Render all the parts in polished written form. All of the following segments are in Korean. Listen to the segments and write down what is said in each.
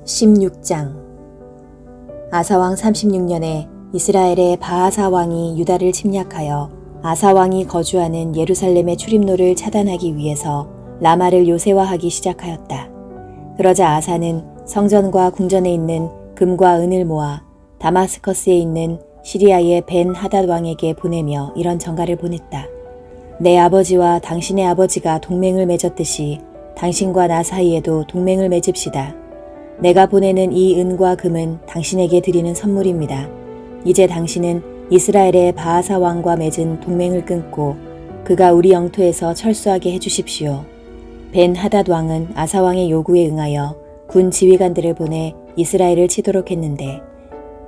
16장. 아사왕 36년에 이스라엘의 바아사 왕이 유다를 침략하여 아사 왕이 거주하는 예루살렘의 출입로를 차단하기 위해서 라마를 요새화하기 시작하였다. 그러자 아사는 성전과 궁전에 있는 금과 은을 모아 다마스커스에 있는 시리아의 벤 하닷 왕에게 보내며 이런 전가를 보냈다. 내 아버지와 당신의 아버지가 동맹을 맺었듯이 당신과 나 사이에도 동맹을 맺읍시다. 내가 보내는 이 은과 금은 당신에게 드리는 선물입니다. 이제 당신은 이스라엘의 바아사 왕과 맺은 동맹을 끊고 그가 우리 영토에서 철수하게 해주십시오. 벤 하닷 왕은 아사 왕의 요구에 응하여 군 지휘관들을 보내 이스라엘을 치도록 했는데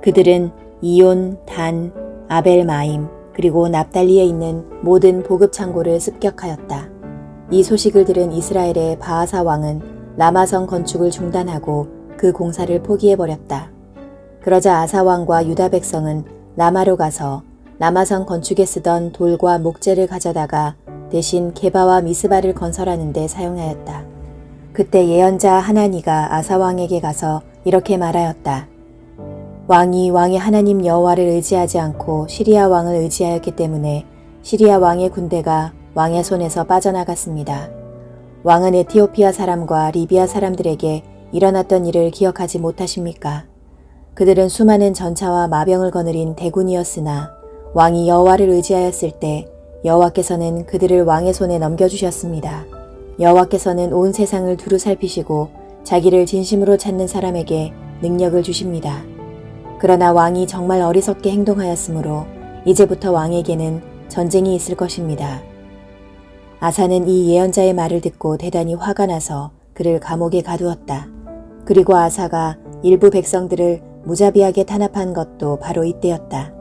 그들은 이온, 단, 아벨 마임 그리고 납달리에 있는 모든 보급 창고를 습격하였다. 이 소식을 들은 이스라엘의 바아사 왕은 라마성 건축을 중단하고 그 공사를 포기해버렸다. 그러자 아사 왕과 유다 백성은 라마로 가서 라마성 건축에 쓰던 돌과 목재를 가져다가 대신 게바와 미스바를 건설하는 데 사용하였다. 그때 예언자 하나니가 아사 왕에게 가서 이렇게 말하였다. 왕이 왕의 하나님 여호와를 의지하지 않고 시리아 왕을 의지하였기 때문에 시리아 왕의 군대가 왕의 손에서 빠져나갔습니다. 왕은 에티오피아 사람과 리비아 사람들에게 일어났던 일을 기억하지 못하십니까? 그들은 수많은 전차와 마병을 거느린 대군이었으나 왕이 여호와를 의지하였을 때 여호와께서는 그들을 왕의 손에 넘겨주셨습니다. 여호와께서는 온 세상을 두루 살피시고 자기를 진심으로 찾는 사람에게 능력을 주십니다. 그러나 왕이 정말 어리석게 행동하였으므로 이제부터 왕에게는 전쟁이 있을 것입니다. 아사는 이 예언자의 말을 듣고 대단히 화가 나서 그를 감옥에 가두었다. 그리고 아사가 일부 백성들을 무자비하게 탄압한 것도 바로 이때였다.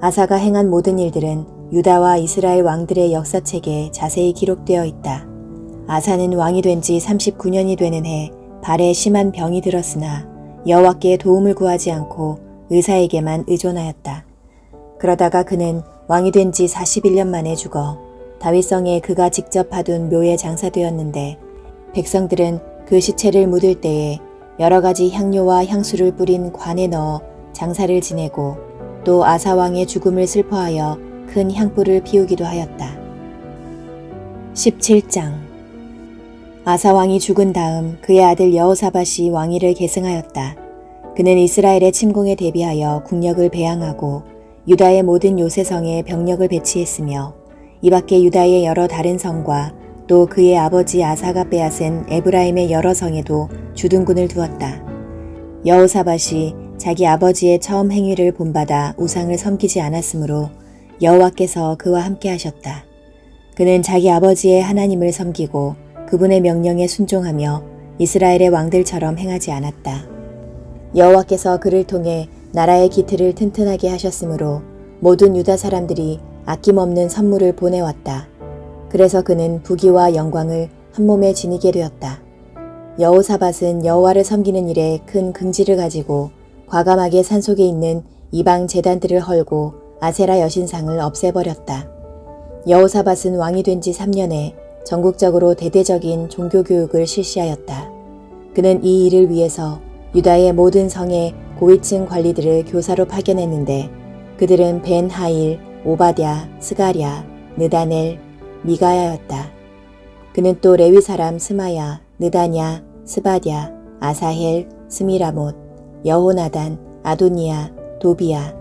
아사가 행한 모든 일들은 유다와 이스라엘 왕들의 역사책에 자세히 기록되어 있다. 아사는 왕이 된 지 39년이 되는 해 발에 심한 병이 들었으나 여호와께 도움을 구하지 않고 의사에게만 의존하였다. 그러다가 그는 왕이 된 지 41년 만에 죽어 다윗성에 그가 직접 파둔 묘에 장사되었는데 백성들은 그 시체를 묻을 때에 여러 가지 향료와 향수를 뿌린 관에 넣어 장사를 지내고 또 아사 왕의 죽음을 슬퍼하여 큰 향불을 피우기도 하였다. 17장. 아사 왕이 죽은 다음 그의 아들 여호사밧이 왕위를 계승하였다. 그는 이스라엘의 침공에 대비하여 국력을 배양하고 유다의 모든 요새성에 병력을 배치했으며 이 밖에 유다의 여러 다른 성과 또 그의 아버지 아사가 빼앗은 에브라임의 여러 성에도 주둔군을 두었다. 여호사밧이 자기 아버지의 처음 행위를 본받아 우상을 섬기지 않았으므로 여호와께서 그와 함께 하셨다. 그는 자기 아버지의 하나님을 섬기고 그분의 명령에 순종하며 이스라엘의 왕들처럼 행하지 않았다. 여호와께서 그를 통해 나라의 기틀을 튼튼하게 하셨으므로 모든 유다 사람들이 아낌없는 선물을 보내왔다. 그래서 그는 부귀와 영광을 한 몸에 지니게 되었다. 여호사밧은 여호와를 섬기는 일에 큰 긍지를 가지고 과감하게 산속에 있는 이방 제단들을 헐고 아세라 여신상을 없애버렸다. 여호사밧은 왕이 된 지 3년에 전국적으로 대대적인 종교교육을 실시하였다. 그는 이 일을 위해서 유다의 모든 성의 고위층 관리들을 교사로 파견했는데 그들은 벤 하일, 오바댜, 스가랴, 느다넬, 미가야였다. 그는 또 레위 사람 스마야, 느다냐, 스바랴, 아사헬, 스미라못, 여호나단, 아도니야, 도비야,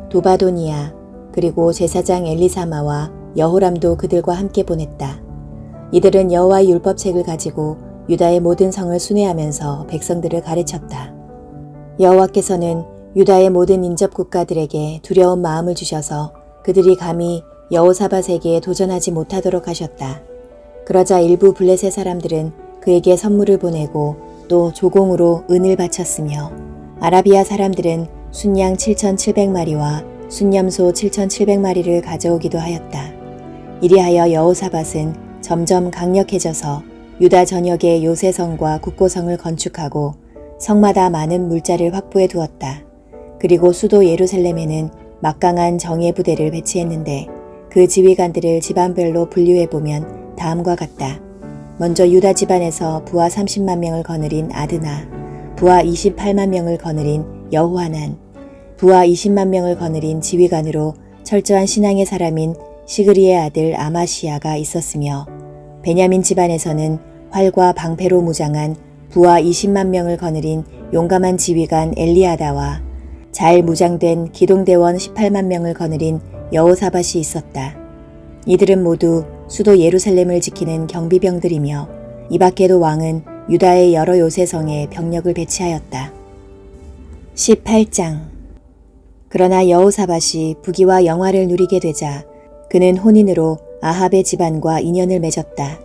도바도니야 그리고 제사장 엘리사마와 여호람도 그들과 함께 보냈다. 이들은 여호와의 율법책을 가지고 유다의 모든 성을 순회하면서 백성들을 가르쳤다. 여호와께서는 유다의 모든 인접 국가들에게 두려운 마음을 주셔서 그들이 감히 여호사밧에게 도전하지 못하도록 하셨다. 그러자 일부 블레셋 사람들은 그에게 선물을 보내고 또 조공으로 은을 바쳤으며 아라비아 사람들은 순양 7,700마리와 순염소 7,700마리를 가져오기도 하였다. 이리하여 여호사밧은 점점 강력해져서 유다 전역의 요새성과 국고성을 건축하고 성마다 많은 물자를 확보해 두었다. 그리고 수도 예루살렘에는 막강한 정예 부대를 배치했는데 그 지휘관들을 집안별로 분류해보면 다음과 같다. 먼저 유다 집안에서 부하 30만 명을 거느린 아드나, 부하 28만 명을 거느린 여호하난, 부하 20만 명을 거느린 지휘관으로 철저한 신앙의 사람인 시그리의 아들 아마시아가 있었으며 베냐민 집안에서는 활과 방패로 무장한 부하 20만 명을 거느린 용감한 지휘관 엘리아다와 잘 무장된 기동대원 18만 명을 거느린 여호사밧이 있었다. 이들은 모두 수도 예루살렘을 지키는 경비병들이며 이 밖에도 왕은 유다의 여러 요새성에 병력을 배치하였다. 18장. 그러나 여호사밧이 부귀와 영화를 누리게 되자 그는 혼인으로 아합의 집안과 인연을 맺었다.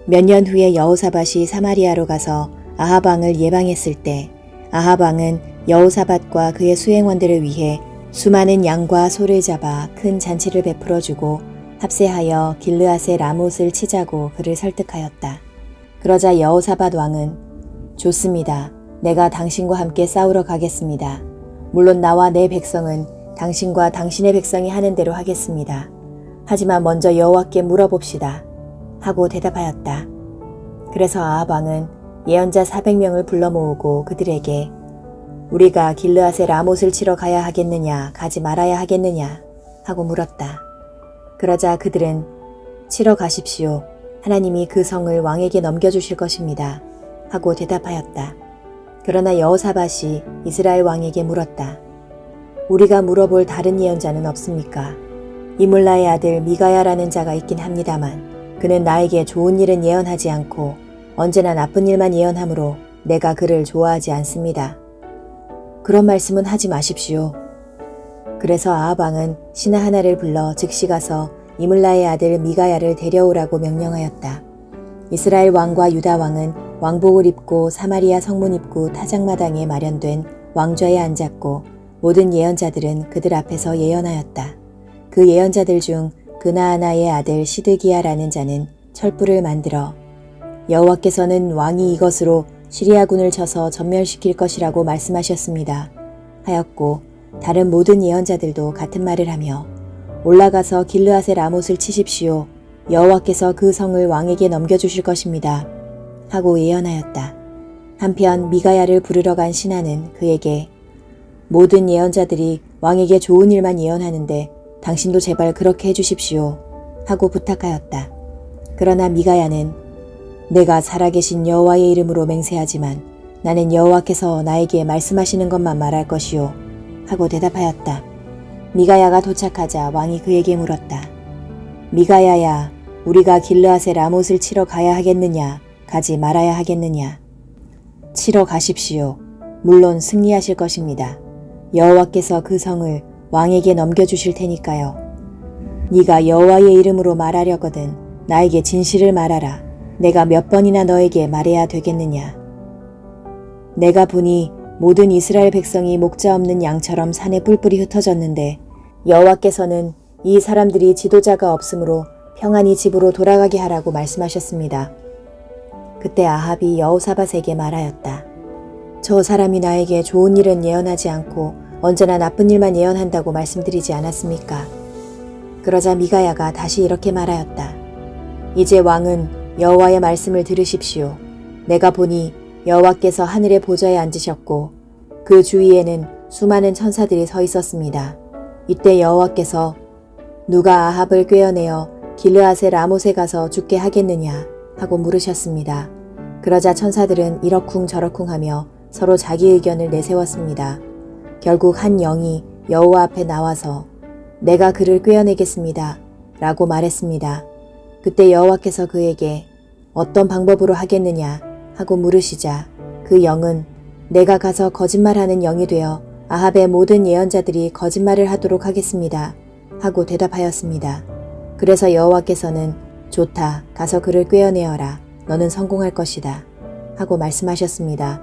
몇 년 후에 여호사밧이 사마리아로 가서 아합 왕을 예방했을 때 아합 왕은 여호사밧과 그의 수행원들을 위해 수많은 양과 소를 잡아 큰 잔치를 베풀어 주고 합세하여 길르앗의 라못을 치자고 그를 설득하였다. 그러자 여호사밧 왕은 좋습니다. 내가 당신과 함께 싸우러 가겠습니다. 물론 나와 내 백성은 당신과 당신의 백성이 하는 대로 하겠습니다. 하지만 먼저 여호와께 물어봅시다. 하고 대답하였다. 그래서 아합 왕은 예언자 400명을 불러 모으고 그들에게 우리가 길르앗의 라못을 치러 가야 하겠느냐 가지 말아야 하겠느냐 하고 물었다. 그러자 그들은 치러 가십시오. 하나님이 그 성을 왕에게 넘겨주실 것입니다. 하고 대답하였다. 그러나 여호사밧이 이스라엘 왕에게 물었다. 우리가 물어볼 다른 예언자는 없습니까? 이물라의 아들 미가야라는 자가 있긴 합니다만 그는 나에게 좋은 일은 예언하지 않고 언제나 나쁜 일만 예언하므로 내가 그를 좋아하지 않습니다. 그런 말씀은 하지 마십시오. 그래서 아합 왕은 신하 하나를 불러 즉시 가서 이물라의 아들 미가야를 데려오라고 명령하였다. 이스라엘 왕과 유다 왕은 왕복을 입고 사마리아 성문 입구 타작마당에 마련된 왕좌에 앉았고 모든 예언자들은 그들 앞에서 예언하였다. 그 예언자들 중 그나아나의 아들 시드기야라는 자는 철불을 만들어 여호와께서는 왕이 이것으로 시리아군을 쳐서 전멸시킬 것이라고 말씀하셨습니다. 하였고 다른 모든 예언자들도 같은 말을 하며 올라가서 길르앗의 라못을 치십시오. 여호와께서 그 성을 왕에게 넘겨주실 것입니다. 하고 예언하였다. 한편 미가야를 부르러 간 신하는 그에게 모든 예언자들이 왕에게 좋은 일만 예언하는데 당신도 제발 그렇게 해주십시오. 하고 부탁하였다. 그러나 미가야는 내가 살아계신 여호와의 이름으로 맹세하지만 나는 여호와께서 나에게 말씀하시는 것만 말할 것이요. 하고 대답하였다. 미가야가 도착하자 왕이 그에게 물었다. 미가야야, 우리가 길르앗의 라못을 치러 가야 하겠느냐, 가지 말아야 하겠느냐? 치러 가십시오. 물론 승리하실 것입니다. 여호와께서 그 성을 왕에게 넘겨주실 테니까요. 네가 여호와의 이름으로 말하려거든 나에게 진실을 말하라. 내가 몇 번이나 너에게 말해야 되겠느냐? 내가 보니 모든 이스라엘 백성이 목자 없는 양처럼 산에 뿔뿔이 흩어졌는데 여호와께서는 이 사람들이 지도자가 없으므로 평안히 집으로 돌아가게 하라고 말씀하셨습니다. 그때 아합이 여호사밧에게 말하였다. 저 사람이 나에게 좋은 일은 예언하지 않고 언제나 나쁜 일만 예언한다고 말씀드리지 않았습니까? 그러자 미가야가 다시 이렇게 말하였다. 이제 왕은 여호와의 말씀을 들으십시오. 내가 보니 여호와께서 하늘의 보좌에 앉으셨고 그 주위에는 수많은 천사들이 서 있었습니다. 이때 여호와께서 누가 아합을 꿰어내어 길르앗의 라못에 가서 죽게 하겠느냐 하고 물으셨습니다. 그러자 천사들은 이러쿵 저러쿵 하며 서로 자기 의견을 내세웠습니다. 결국 한 영이 여호와 앞에 나와서 내가 그를 꿰어내겠습니다 라고 말했습니다. 그때 여호와께서 그에게 어떤 방법으로 하겠느냐 하고 물으시자 그 영은 내가 가서 거짓말하는 영이 되어 아합의 모든 예언자들이 거짓말을 하도록 하겠습니다 하고 대답하였습니다. 그래서 여호와께서는 좋다, 가서 그를 꿰어내어라. 너는 성공할 것이다 하고 말씀하셨습니다.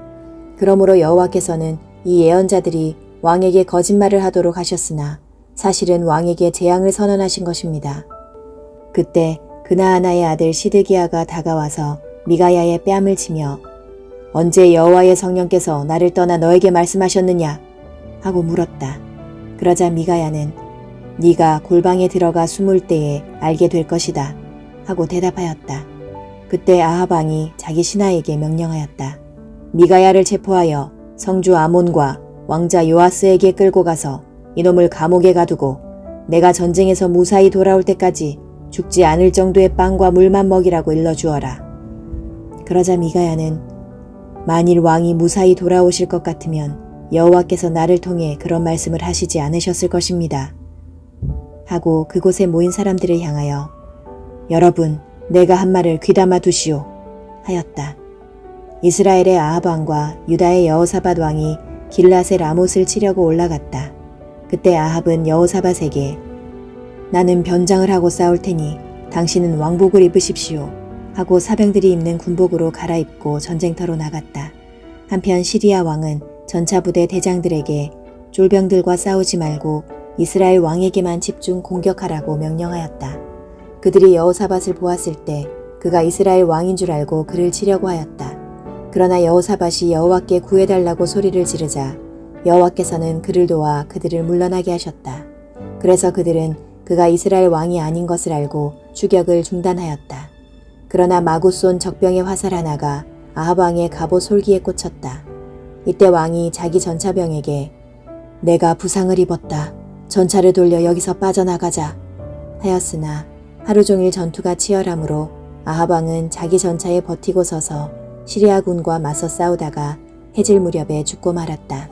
그러므로 여호와께서는 이 예언자들이 왕에게 거짓말을 하도록 하셨으나 사실은 왕에게 재앙을 선언하신 것입니다. 그때 그나아나의 아들 시드기야가 다가와서 미가야의 뺨을 치며 언제 여호와의 성령께서 나를 떠나 너에게 말씀하셨느냐 하고 물었다. 그러자 미가야는 네가 골방에 들어가 숨을 때에 알게 될 것이다 하고 대답하였다. 그때 아합 왕이 자기 신하에게 명령하였다. 미가야를 체포하여 성주 아몬과 왕자 요아스에게 끌고 가서 이놈을 감옥에 가두고 내가 전쟁에서 무사히 돌아올 때까지 죽지 않을 정도의 빵과 물만 먹이라고 일러주어라. 그러자 미가야는 만일 왕이 무사히 돌아오실 것 같으면 여호와께서 나를 통해 그런 말씀을 하시지 않으셨을 것입니다. 하고 그곳에 모인 사람들을 향하여 여러분, 내가 한 말을 귀담아 두시오 하였다. 이스라엘의 아합 왕과 유다의 여호사밧 왕이 길앗의 라못을 치려고 올라갔다. 그때 아합은 여호사밧에게 나는 변장을 하고 싸울 테니 당신은 왕복을 입으십시오 하고 사병들이 입는 군복으로 갈아입고 전쟁터로 나갔다. 한편 시리아 왕은 전차부대 대장들에게 쫄병들과 싸우지 말고 이스라엘 왕에게만 집중 공격하라고 명령하였다. 그들이 여호사밧을 보았을 때 그가 이스라엘 왕인 줄 알고 그를 치려고 하였다. 그러나 여호사밧이 여호와께 구해달라고 소리를 지르자 여호와께서는 그를 도와 그들을 물러나게 하셨다. 그래서 그들은 그가 이스라엘 왕이 아닌 것을 알고 추격을 중단하였다. 그러나 마구 쏜 적병의 화살 하나가 아합 왕의 갑옷 솔기에 꽂혔다. 이때 왕이 자기 전차병에게 내가 부상을 입었다. 전차를 돌려 여기서 빠져나가자 하였으나 하루 종일 전투가 치열하므로 아합 왕은 자기 전차에 버티고 서서 시리아군과 맞서 싸우다가 해질 무렵에 죽고 말았다.